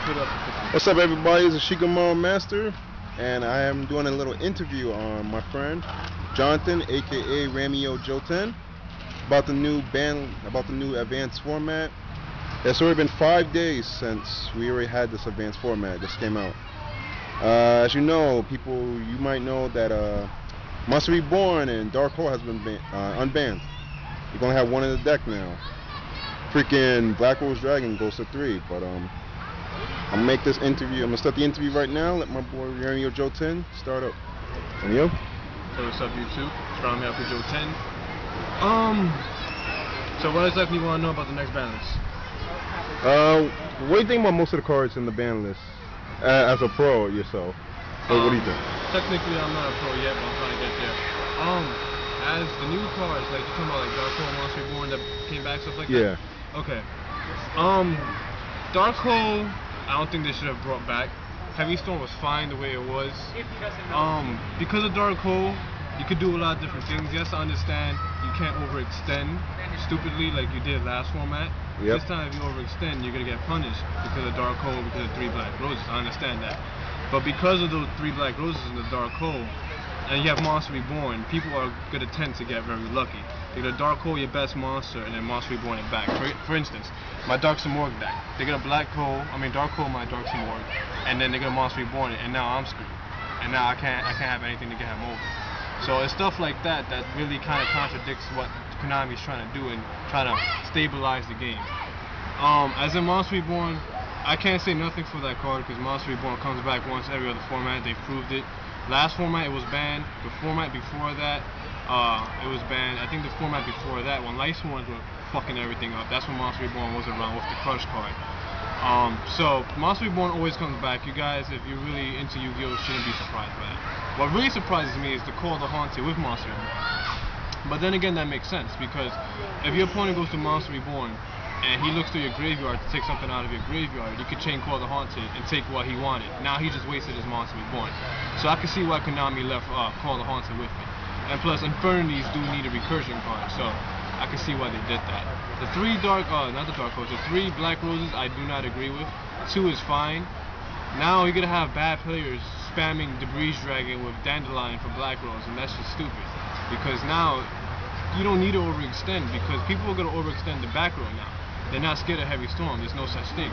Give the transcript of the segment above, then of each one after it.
What's up, everybody? It's Shikamarumaster, and I am doing a little interview on my friend Jonathan, aka Ranmyaku Jouten, about the new advanced format. It's already been 5 days since we already had this advanced format. This came out. As you know, you might know that Monster Reborn and Dark Hole has been unbanned. You're gonna have one in the deck now. Freaking Black Rose Dragon goes to 3, but I'm gonna make this interview. I'm gonna start the interview right now. Let my boy Ranmyaku Jouten start up. And you? So what's up, YouTube? It's Ranmyaku Jouten. So what exactly you want to know about the next ban list? What do you think about most of the cards in the ban list? As a pro yourself, what do you think? Technically, I'm not a pro yet, but I'm trying to get there. As the new cards, like you're talking about, like Dark Hole, Monster Reborn that came back, stuff like that. Yeah. Okay. Dark Hole, I don't think they should have brought back. Heavy Storm was fine the way it was. Because of Dark Hole, you could do a lot of different things. Yes, I understand you can't overextend stupidly like you did last format. Yep. This time, if you overextend, you're gonna get punished because of Dark Hole, because of 3 Black Roses. I understand that. But because of those 3 Black Roses in the Dark Hole, and you have Monster Reborn, people are gonna tend to get very lucky. They're gonna Dark Hole your best monster and then Monster Reborn it back. For instance, my Dark Samorg deck, they're gonna Dark Hole my Dark Samorg, and then they're gonna Monster Reborn it, and now I'm screwed. And now I can't have anything to get him over. So it's stuff like that that really kind of contradicts what Konami's trying to do and trying to stabilize the game. As in Monster Reborn, I can't say nothing for that card because Monster Reborn comes back once every other format. They proved it. Last format it was banned. The format before that, it was banned. I think the format before that, when Light Sworns were fucking everything up, that's when Monster Reborn was around with the Crush card. So Monster Reborn always comes back. You guys, if you're really into Yu-Gi-Oh, shouldn't be surprised by that. What really surprises me is the Call the Haunted with Monster Reborn. But then again, that makes sense because if your opponent goes to Monster Reborn and he looks through your graveyard to take something out of your graveyard, you could chain Call the Haunted and take what he wanted. Now he just wasted his Monster Reborn. So I can see why Konami left Call the Haunted with me. And plus, Infernities do need a recursion card, so I can see why they did that. The 3 the 3 Black Roses I do not agree with. 2 is fine. Now you're gonna have bad players spamming Debris Dragon with Dandelion for Black Rose, and that's just stupid. Because now you don't need to overextend because people are gonna overextend the back row now. They're not scared of Heavy Storm. There's no such thing.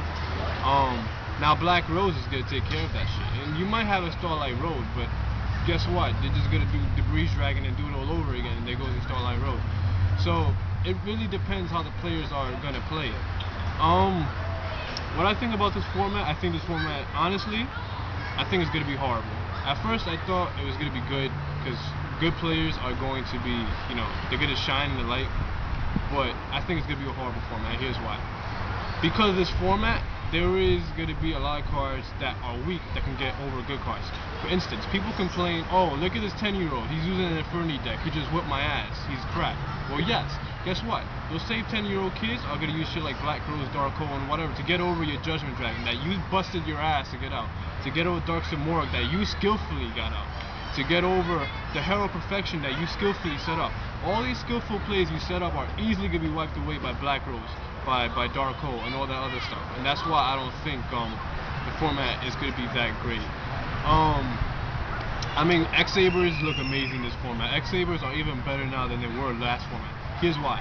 Now Black Rose is gonna take care of that shit, and you might have a Starlight Road, but guess what? They're just gonna do Debris Dragon and do it all over again, and there goes the Starlight Road. So it really depends how the players are gonna play it. What I think about this format, I think this format, honestly, I think it's gonna be horrible. At first, I thought it was gonna be good because good players are going to be, they're gonna shine in the light. But I think it's gonna be a horrible format. Here's why. Because of this format, there is gonna be a lot of cards that are weak that can get over good cards. For instance, people complain, oh, look at this 10-year-old. He's using an Inferni deck. He just whipped my ass. He's crap. Well, yes. Guess what? Those same 10-year-old kids are gonna use shit like Black Rose, Dark Hole, and whatever to get over your Judgment Dragon that you busted your ass to get out. To get over Dark Samorg that you skillfully got out. To get over the Herald Perfection that you skillfully set up. All these skillful plays you set up are easily gonna be wiped away by Black Rose, by Dark Hole, and all that other stuff. And that's why I don't think the format is gonna be that great. X-Sabers look amazing this format. X-Sabers are even better now than they were last format. Here's why.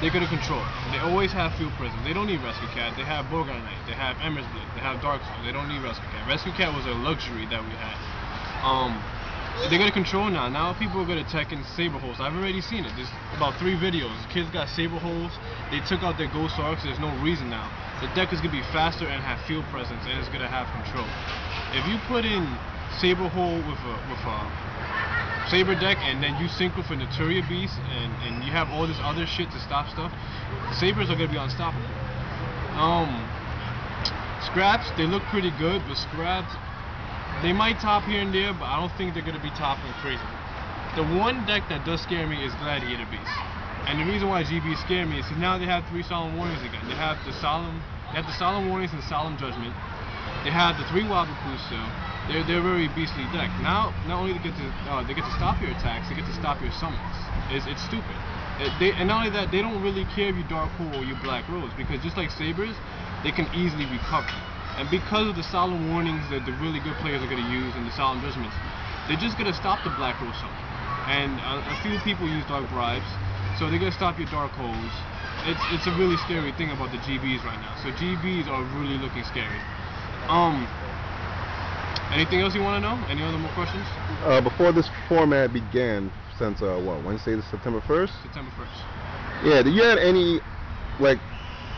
They're gonna control. They always have Field Presence. They don't need Rescue Cat. They have Bogan Knight. They have Ember's Blade. They have Dark Soul. They don't need Rescue Cat. Rescue Cat was a luxury that we had. They're gonna control now. Now people are gonna tech in Saber Holes. I've already seen it. There's about 3 videos. Kids got Saber Holes. They took out their Ghost Arcs. There's no reason now. The deck is gonna be faster and have Field Presence, and it's gonna have control. If you put in Saber Hole with a Saber deck and then you synchro for Naturia Beast and you have all this other shit to stop stuff, Sabers are gonna be unstoppable. Scraps, they look pretty good, but Scraps, they might top here and there, but I don't think they're gonna be topping crazy. The one deck that does scare me is Gladiator Beast. And the reason why GB scare me is now they have 3 Solemn Warnings again. They have the Solemn Warnings and Solemn Judgment. They have the 3 Wabaku still. They're a very beastly deck. Now, not only they get to stop your attacks, they get to stop your summons. It's stupid. And not only that, they don't really care if you Dark Hole or you Black Rose, because just like Sabers, they can easily recover. And because of the solemn warnings that the really good players are going to use and the solemn judgments, they're just going to stop the Black Rose Summon. And a few people use Dark Bribes, so they're going to stop your Dark Holes. It's a really scary thing about the GBs right now. So GBs are really looking scary. Anything else you want to know? Any other more questions? Before this format began, since Wednesday, September 1st? September 1st. Yeah, did you have any, like,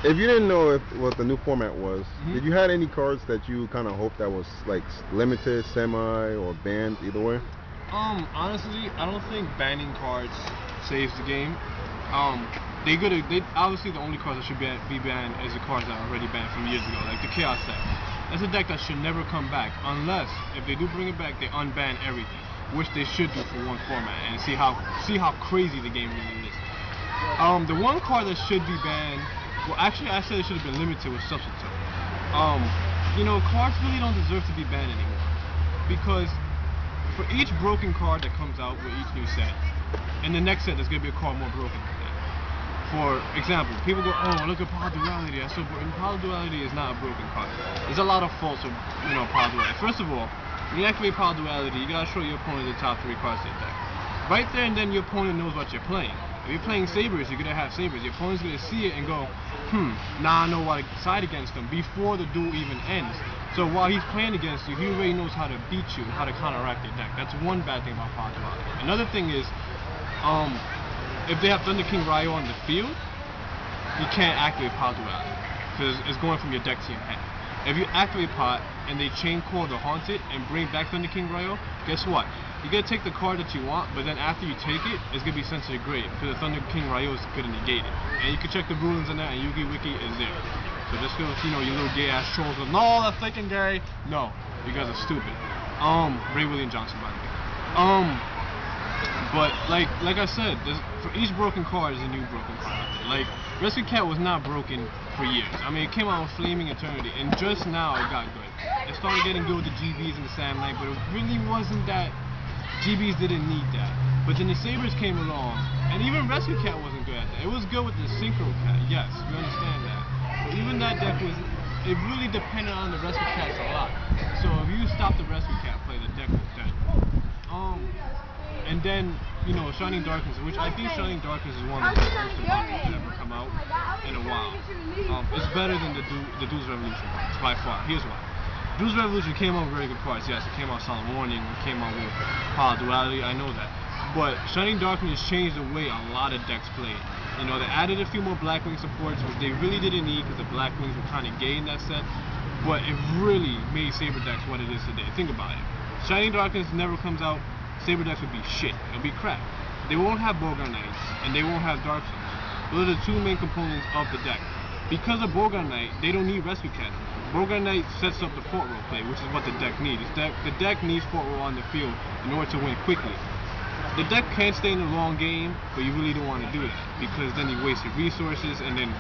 if you didn't know what the new format was, did you have any cards that you kind of hoped that was like limited, semi, or banned, either way? Honestly, I don't think banning cards saves the game. They obviously the only cards that should be banned is the cards that are already banned from years ago, like the Chaos deck. That's a deck that should never come back, unless if they do bring it back, they unban everything, which they should do for one format, and see how crazy the game really is. The one card that should be banned, well, actually, I said it should have been limited with Substitute. Cards really don't deserve to be banned anymore, because for each broken card that comes out with each new set, in the next set there's gonna be a card more broken than that. For example, people go, oh, look at Power Duality, that's so broken. Power Duality is not a broken card. There's a lot of faults of, Power Duality. First of all, when you activate Power Duality, you gotta show your opponent the top 3 cards of the deck. Right there and then your opponent knows what you're playing. If you're playing Sabres, you're gonna have Sabres. Your opponent's gonna see it and go, now I know what to side against them before the duel even ends. So while he's playing against you, he already knows how to beat you, how to counteract your deck. That's one bad thing about Power Duality. Another thing is, if they have Thunder King Ryo on the field, you can't activate Power Duality, because it's going from your deck to your hand. If you activate Pot and they chain core the Haunted and bring back Thunder King Ryo, guess what? You're going to take the card that you want, but then after you take it, it's going to be sent to the grave, because the Thunder King Ryo is going to negate it. And you can check the rulings on that, and Yugi Wiki is there. So just because, your little gay ass trolls go, no, that's freaking gay. No, you guys are stupid. Ray William Johnson, by the way. But like I said, for each broken card is a new broken card out there. Like, Rescue Cat was not broken for years. I mean, it came out with Flaming Eternity, and just now it got good. It started getting good with the GBs and the Sam Knight, but it really wasn't that. GBs didn't need that. But then the Sabres came along, and even Rescue Cat wasn't good at that. It was good with the Synchro Cat, yes, we understand that. But even that deck it really depended on the Rescue Cats a lot. So if you stop the Rescue Cat play, the deck was dead. And then, Shining Darkness, which I think Shining Darkness is one of the best booster boxes that ever come out in a while. It's better than the Duelest Revolution box, by far. Here's why. Duelest Revolution came out with very good cards. Yes, it came out Solemn Warning, it came out with Power Duality, I know that. But Shining Darkness changed the way a lot of decks played. They added a few more Blackwing supports, which they really didn't need because the Blackwings were kind of gay in that set. But it really made Saber decks what it is today. Think about it. Shining Darkness never comes out, Saber decks would be shit. It'll be crap. They won't have Bogart Knights, and they won't have Dark Souls. Those are the 2 main components of the deck. Because of Bogart Knight, they don't need Rescue Cat. Bogart Knight sets up the fort row play, which is what the deck needs. The deck needs fort row on the field in order to win quickly. The deck can't stay in the long game, but you really don't want to do that, because then you waste your resources, and then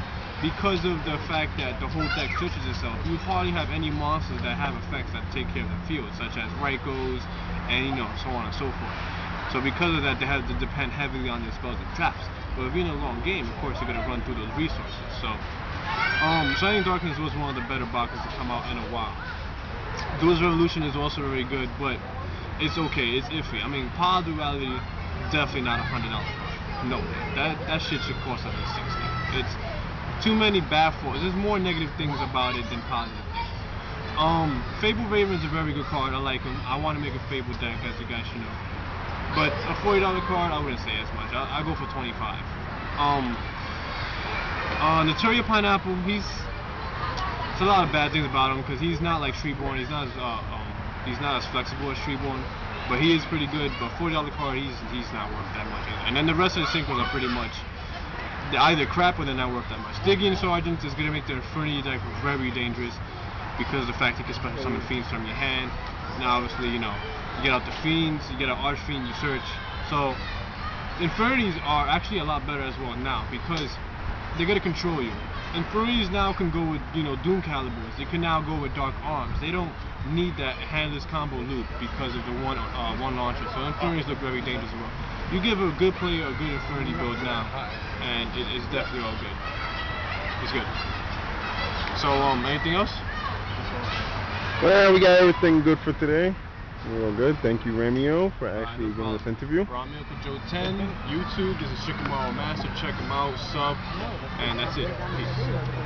because of the fact that the whole deck switches itself, you hardly have any monsters that have effects that take care of the field, such as Raikos, and so on and so forth. So because of that, they have to depend heavily on their spells and traps. But if you're in a long game, of course you're going to run through those resources. So Shining Darkness was one of the better boxes to come out in a while. Duelist Revolution is also very good, but it's okay, it's iffy. I mean, Power Duality, definitely not $100 card. No, that shit should cost at least $60. It's too many bad faults. There's more negative things about it than positive things. Fable Raven's a very good card. I like him. I want to make a Fable deck, as you guys should know. But a $40 card, I wouldn't say as much. I'll go for $25. Naturia Pineapple, there's a lot of bad things about him because he's not like Streetborn. He's not as flexible as Streetborn, but he is pretty good. But $40 card, he's not worth that much either. And then the rest of the synchros are pretty much either crap or they're not worth that much. Stygian Sergeant is going to make the Infinity deck very dangerous because of the fact you can special summon Fiends from your hand. Now obviously, you get out the Fiends, you get an Archfiend, you search. So Infinities are actually a lot better as well now because they're going to control you. Infinities now can go with, Doom Caliburs. They can now go with Dark Arms. They don't need that handless combo loop because of the one launcher. So Infinities look very dangerous as well. You give a good player a good Infinity build now, and it's definitely all good. It's good. So, anything else? Well, we got everything good for today. We're all good. Thank you, Ramyo, for actually No giving this problem. interview. Ranmyaku Jouten, YouTube. This is Shikamarumaster. Check him out. Sub. And that's it. Peace.